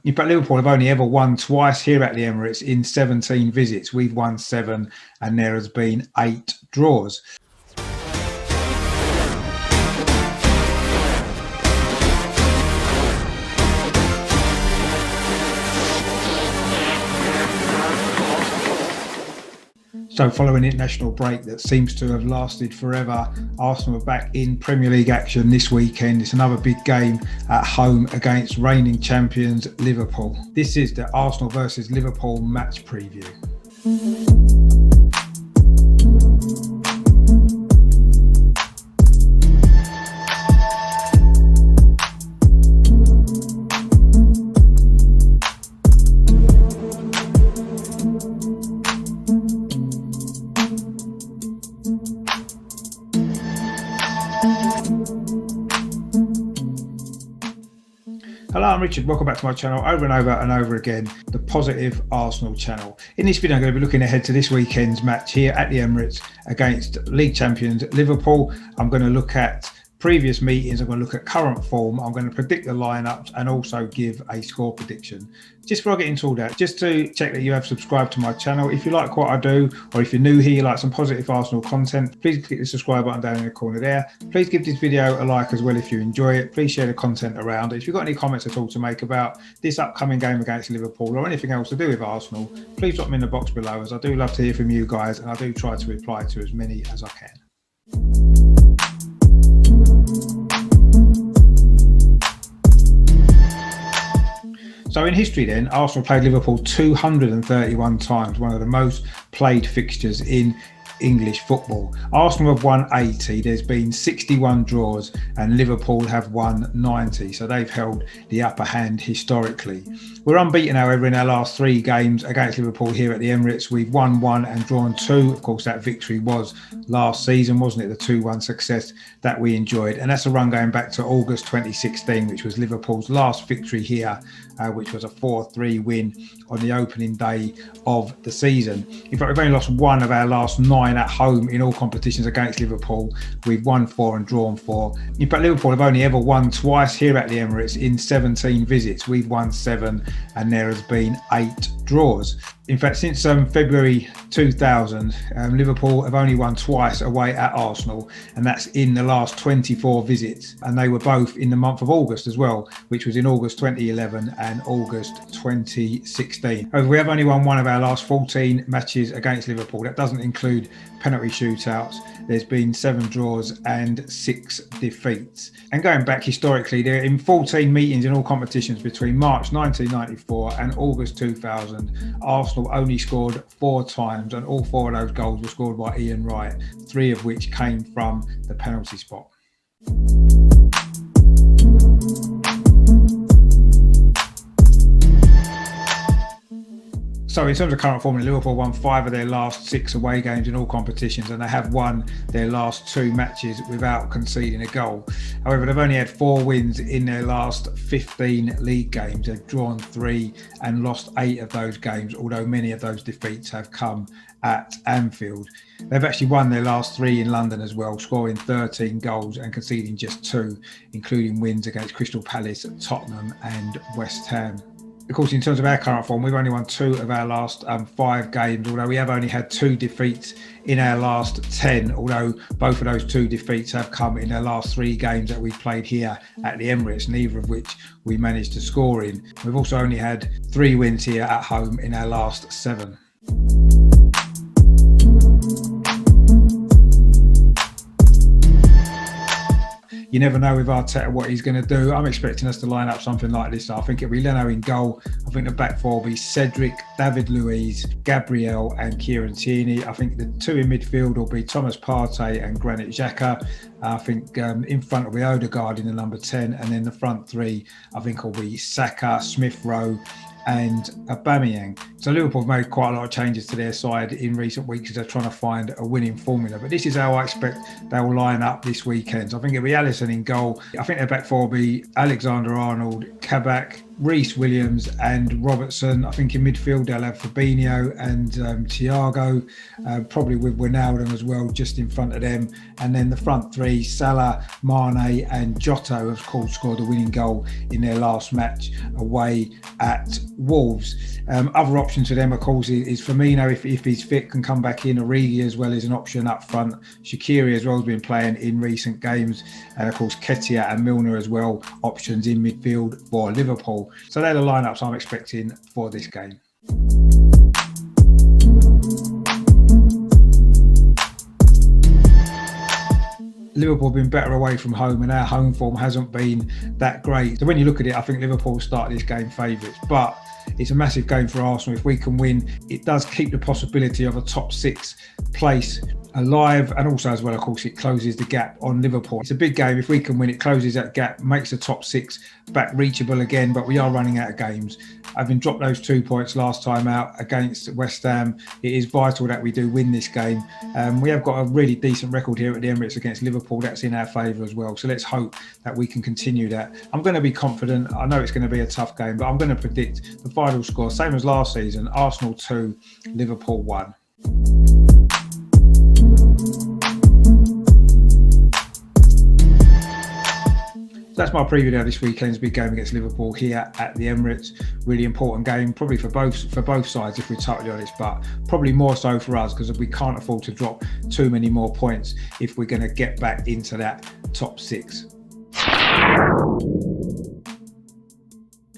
In fact, Liverpool have only ever won twice here at the Emirates in 17 visits. We've won 7 and there has been 8 draws. So following an international break that seems to have lasted forever, Arsenal are back in Premier League action this weekend. It's another big game at home against reigning champions Liverpool. This is the Arsenal versus Liverpool match preview. Hello, I'm Richard. Welcome back to my channel over and over and over again, the Positive Arsenal channel. In this video, I'm going to be looking ahead to this weekend's match here at the Emirates against league champions Liverpool. I'm going to look at previous meetings, I'm going to look at current form, I'm going to predict the lineups and also give a score prediction. Just before I get into all that, just to check that you have subscribed to my channel. If you like what I do, or if you're new here, you like some positive Arsenal content, please click the subscribe button down in the corner there. Please give this video a like as well if you enjoy it. Please share the content around. If you've got any comments at all to make about this upcoming game against Liverpool or anything else to do with Arsenal, please drop them in the box below, as I do love to hear from you guys and I do try to reply to as many as I can. So in history then, Arsenal played Liverpool 231 times, one of the most played fixtures in English football. Arsenal have won 80, there's been 61 draws and Liverpool have won 90, so they've held the upper hand historically. We're unbeaten, however, in our last 3 games against Liverpool here at the Emirates. We've won 1 and drawn 2. Of course, that victory was last season, wasn't it? The 2-1 success that we enjoyed. And that's a run going back to August 2016, which was Liverpool's last victory here, which was a 4-3 win on the opening day of the season. In fact, we've only lost 1 of our last 9 at home in all competitions against Liverpool. We've won 4 and drawn 4. In fact, Liverpool have only ever won twice here at the Emirates in 17 visits. We've won 7 and there has been 8 draws. In fact, since February 2000, Liverpool have only won twice away at Arsenal, and that's in the last 24 visits. And they were both in the month of August as well, which was in August 2011 and August 2016. However, we have only won 1 of our last 14 matches against Liverpool. That doesn't include penalty shootouts. There's been 7 draws and 6 defeats. And going back historically, they're in 14 meetings in all competitions between March 1994 and August 2000. Arsenal only scored 4 times, and all 4 of those goals were scored by Ian Wright, 3 of which came from the penalty spot. So in terms of current form, Liverpool won 5 of their last 6 away games in all competitions, and they have won their last 2 matches without conceding a goal. However, they've only had 4 wins in their last 15 league games. They've drawn 3 and lost 8 of those games, although many of those defeats have come at Anfield. They've actually won their last 3 in London as well, scoring 13 goals and conceding just 2, including wins against Crystal Palace, Tottenham and West Ham. Of course, in terms of our current form, we've only won 2 of our last 5 games, although we have only had 2 defeats in our last 10, although both of those 2 defeats have come in our last 3 games that we've played here at the Emirates, neither of which we managed to score in. We've also only had 3 wins here at home in our last 7. You never know with Arteta what he's going to do. I'm expecting us to line up something like this. I think it'll be Leno in goal. I think the back 4 will be Cedric, David Luiz, Gabriel and Kieran Tierney. I think the 2 in midfield will be Thomas Partey and Granit Xhaka. I think in front will be Odegaard in the number 10, and then the front 3 I think will be Saka, Smith Rowe and Aubameyang. So Liverpool have made quite a lot of changes to their side in recent weeks as they're trying to find a winning formula. But this is how I expect they will line up this weekend. So I think it'll be Alisson in goal. I think their back 4 will be Alexander-Arnold, Kabak, Reece Williams and Robertson. I think in midfield they'll have Fabinho and Thiago, probably with Wijnaldum as well, just in front of them. And then the front three, Salah, Mane and Jota, of course, scored the winning goal in their last match away at Wolves. Other options for them, of course, is Firmino, if he's fit, can come back in. Origi as well is an option up front. Shaqiri as well has been playing in recent games. And of course, Ketia and Milner as well, options in midfield for Liverpool. So they're the lineups I'm expecting for this game. Liverpool have been better away from home and our home form hasn't been that great. So when you look at it, I think Liverpool start this game favourites, but it's a massive game for Arsenal. If we can win, it does keep the possibility of a top 6 place alive, and also as well, of course, it closes the gap on Liverpool. It's a big game. If we can win, it closes that gap, makes the top 6 back reachable again, but we are running out of games. Having dropped those 2 points last time out against West Ham, it is vital that we do win this game. We have got a really decent record here at the Emirates against Liverpool. That's in our favour as well. So let's hope that we can continue that. I'm going to be confident. I know it's going to be a tough game, but I'm going to predict the final score, same as last season, Arsenal 2, Liverpool 1. That's my preview of this weekend's big game against Liverpool here at the Emirates. Really important game, probably for both sides, if we're totally honest, but probably more so for us because we can't afford to drop too many more points if we're going to get back into that top 6.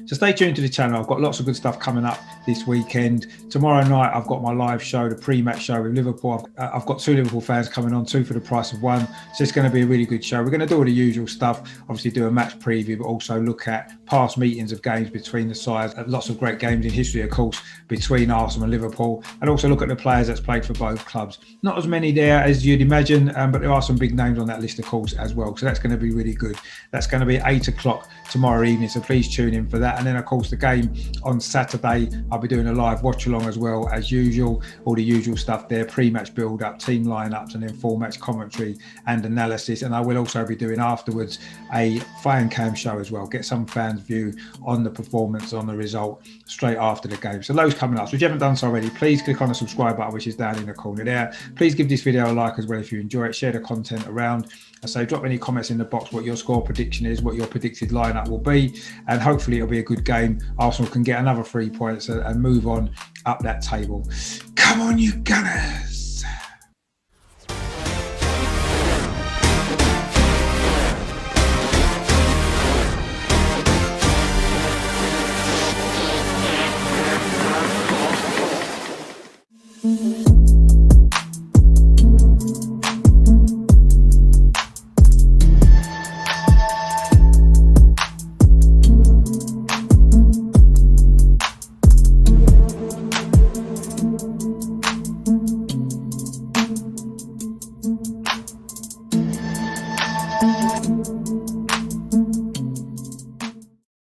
So stay tuned to the channel. I've got lots of good stuff coming up this weekend. Tomorrow night, I've got my live show, the pre-match show with Liverpool. I've got 2 Liverpool fans coming on, 2 for the price of 1. So it's going to be a really good show. We're going to do all the usual stuff, obviously do a match preview, but also look at past meetings of games between the sides. Lots of great games in history, of course, between Arsenal and Liverpool, and also look at the players that's played for both clubs. Not as many there as you'd imagine, but there are some big names on that list, of course, as well. So that's going to be really good. That's going to be 8 o'clock tomorrow evening, so please tune in for that. And then, of course, the game on Saturday, I'll be doing a live watch along as well as usual. All the usual stuff there, pre-match build-up, team lineups, and then full-match commentary and analysis. And I will also be doing afterwards a fan cam show as well. Get some fans' view on the performance, on the result, straight after the game. So those coming up. So if you haven't done so already, please click on the subscribe button, which is down in the corner there. Please give this video a like as well if you enjoy it. Share the content around. So drop any comments in the box what your score prediction is, what your predicted lineup will be, and hopefully it'll be a good game. Arsenal can get another 3 points and move on up that table. Come on, you Gunners!